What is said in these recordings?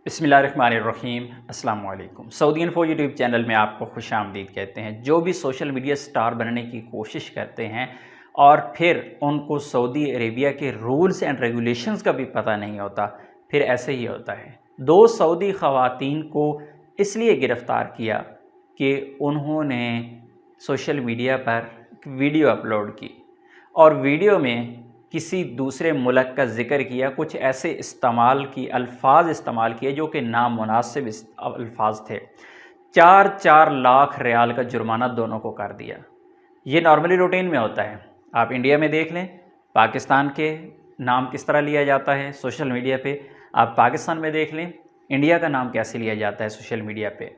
बिस्मिल्लाहिर्रहमानिर्रहीम। अस्सलाम वालेकुम। सऊदी इन्फो यूट्यूब चैनल में आपको खुश आमदीद कहते हैं। जो भी सोशल मीडिया स्टार बनने की कोशिश करते हैं और फिर उनको सऊदी अरेबिया के रूल्स एंड रेगुलेशंस का भी पता नहीं होता, फिर ऐसे ही होता है। दो सऊदी ख़वातीन को इसलिए गिरफ़्तार किया कि उन्होंने सोशल मीडिया पर वीडियो अपलोड की और वीडियो में किसी दूसरे मुल्क का ज़िक्र किया, कुछ ऐसे अल्फाज इस्तेमाल किए जो कि नामुनासिब अल्फाज थे। 4-4 लाख रियाल का जुर्माना दोनों को कर दिया। ये नॉर्मली रूटीन में होता है। आप इंडिया में देख लें, पाकिस्तान के नाम किस तरह लिया जाता है सोशल मीडिया पे। आप पाकिस्तान में देख लें, इंडिया का नाम कैसे लिया जाता है सोशल मीडिया पे।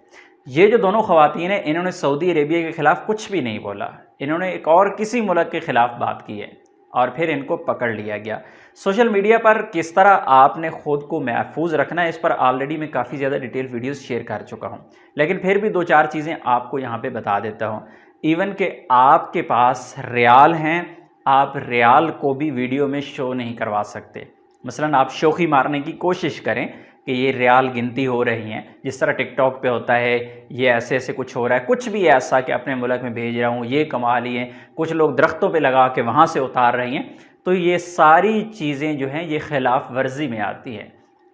ये जो दोनों ख़वातीन हैं, इन्होंने सऊदी अरेबिया के ख़िलाफ़ कुछ भी नहीं बोला। इन्होंने एक और किसी मुल्क के ख़िलाफ़ बात की है और फिर इनको पकड़ लिया गया। सोशल मीडिया पर किस तरह आपने ख़ुद को महफूज रखना है, इस पर ऑलरेडी मैं काफ़ी ज़्यादा डिटेल वीडियोस शेयर कर चुका हूँ, लेकिन फिर भी 2-4 चीज़ें आपको यहाँ पे बता देता हूँ। इवन कि आपके पास रियाल हैं, आप रियाल को भी वीडियो में शो नहीं करवा सकते। मसलन आप शोखी मारने की कोशिश करें कि ये रियाल गिनती हो रही हैं, जिस तरह टिकटॉक पे होता है, ये ऐसे ऐसे कुछ हो रहा है, कुछ भी ऐसा कि अपने मुल्क में भेज रहा हूँ, ये कमा लिए, कुछ लोग दरख्तों पे लगा के वहाँ से उतार रही हैं, तो ये सारी चीज़ें जो हैं ये ख़िलाफ़ वर्जी में आती हैं।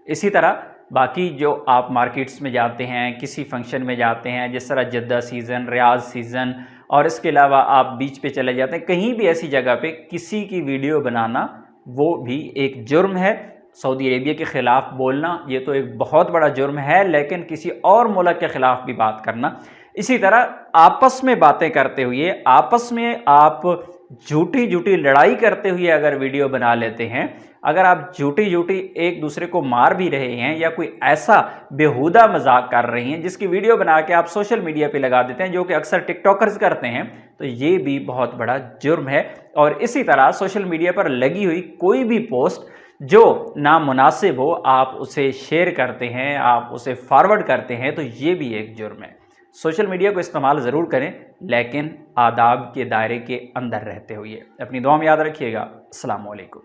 इसी तरह बाकी जो आप मार्केट्स में जाते हैं, किसी फंक्शन में जाते हैं, जिस तरह जद्दा सीज़न, रियाद सीज़न, और इसके अलावा आप बीच पे चले जाते हैं, कहीं भी ऐसी जगह पे किसी की वीडियो बनाना वो भी एक जुर्म है। सऊदी अरेबिया के ख़िलाफ़ बोलना ये तो एक बहुत बड़ा जुर्म है, लेकिन किसी और मुल्क के ख़िलाफ़ भी बात करना। इसी तरह आपस में बातें करते हुए, आपस में आप झूठी लड़ाई करते हुए अगर वीडियो बना लेते हैं, अगर आप झूठी एक दूसरे को मार भी रहे हैं या कोई ऐसा बेहुदा मजाक कर रही हैं जिसकी वीडियो बना के आप सोशल मीडिया पे लगा देते हैं, जो कि अक्सर टिकटॉकर्स करते हैं, तो ये भी बहुत बड़ा जुर्म है। और इसी तरह सोशल मीडिया पर लगी हुई कोई भी पोस्ट जो नामुनासिब हो, आप उसे शेयर करते हैं, आप उसे फॉरवर्ड करते हैं, तो ये भी एक जुर्म है। सोशल मीडिया को इस्तेमाल ज़रूर करें, लेकिन आदाब के दायरे के अंदर रहते हुए। अपनी दुआ में याद रखिएगा। अस्सलाम वालेकुम।